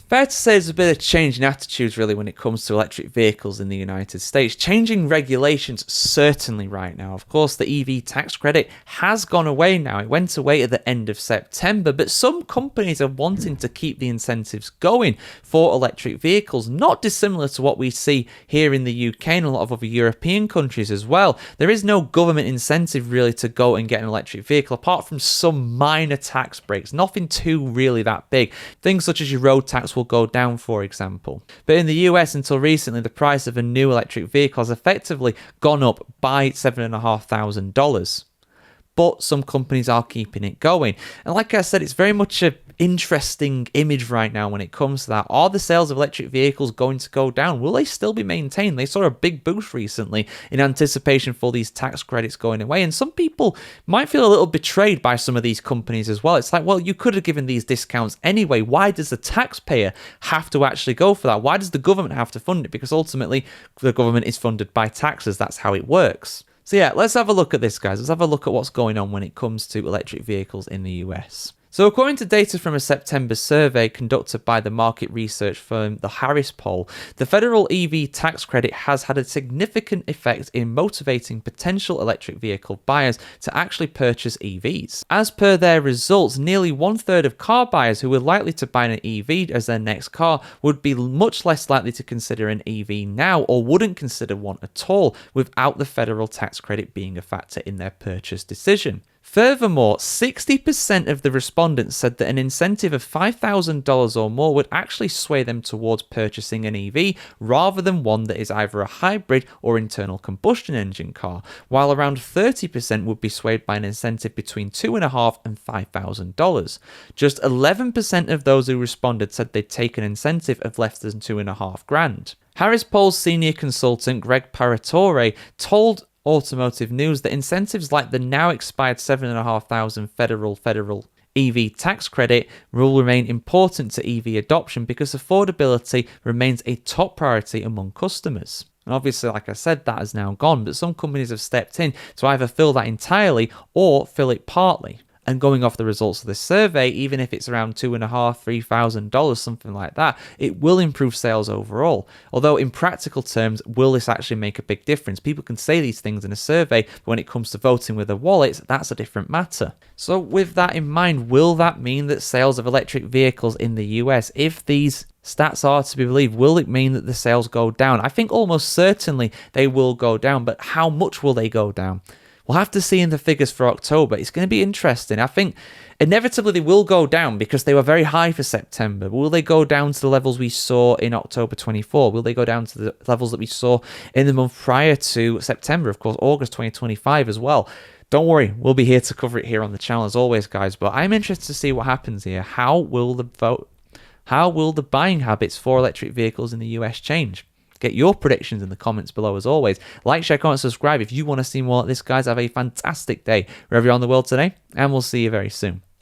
Fair to say there's a bit of change in attitudes really when it comes to electric vehicles in the United States. Changing regulations certainly right now. Of course, the EV tax credit has gone away now. It went away at the end of September, but some companies are wanting to keep the incentives going for electric vehicles, not dissimilar to what we see here in the UK and a lot of other European countries as well. There is no government incentive really to go and get an electric vehicle apart from some minor tax breaks, nothing too really that big. Things such as your road tax will go down, for example. But in the US, until recently, the price of a new electric vehicle has effectively gone up by $7,500. But some companies are keeping it going. And like I said, it's very much an interesting image right now when it comes to that. Are the sales of electric vehicles going to go down? Will they still be maintained? They saw a big boost recently in anticipation for these tax credits going away. And some people might feel a little betrayed by some of these companies as well. It's like, well, you could have given these discounts anyway. Why does the taxpayer have to actually go for that? Why does the government have to fund it? Because ultimately, the government is funded by taxes. That's how it works. So yeah, let's have a look at this, guys. Let's have a look at what's going on when it comes to electric vehicles in the US. So according to data from a September survey conducted by the market research firm The Harris Poll, the federal EV tax credit has had a significant effect in motivating potential electric vehicle buyers to actually purchase EVs. As per their results, nearly 1/3 of car buyers who were likely to buy an EV as their next car would be much less likely to consider an EV now or wouldn't consider one at all without the federal tax credit being a factor in their purchase decision. Furthermore, 60% of the respondents said that an incentive of $5,000 or more would actually sway them towards purchasing an EV rather than one that is either a hybrid or internal combustion engine car, while around 30% would be swayed by an incentive between $2,500 and $5,000. Just 11% of those who responded said they'd take an incentive of less than $2,500. Harris Poll's senior consultant Greg Paratore told Automotive News that incentives like the now expired $7,500 federal EV tax credit will remain important to EV adoption because affordability remains a top priority among customers. And obviously, like I said, that has now gone, but some companies have stepped in to either fill that entirely or fill it partly. And going off the results of this survey, even if it's around $2,500, $3,000, something like that, it will improve sales overall. Although in practical terms, will this actually make a big difference? People can say these things in a survey, but when it comes to voting with their wallets, that's a different matter. So with that in mind, will that mean that sales of electric vehicles in the US, if these stats are to be believed, will it mean that the sales go down? I think almost certainly they will go down, but how much will they go down? We'll have to see in the figures for October. It's going to be interesting. I think inevitably they will go down because they were very high for September. Will they go down to the levels we saw in October 24? Will they go down to the levels that we saw in the month prior to September? Of course, August 2025 as well. Don't worry, we'll be here to cover it here on the channel as always, guys. But I'm interested to see what happens here. How will the buying habits for electric vehicles in the US change? Get your predictions in the comments below as always. Like, share, comment, subscribe if you want to see more like this, guys. Have a fantastic day wherever you're on the world today, and we'll see you very soon.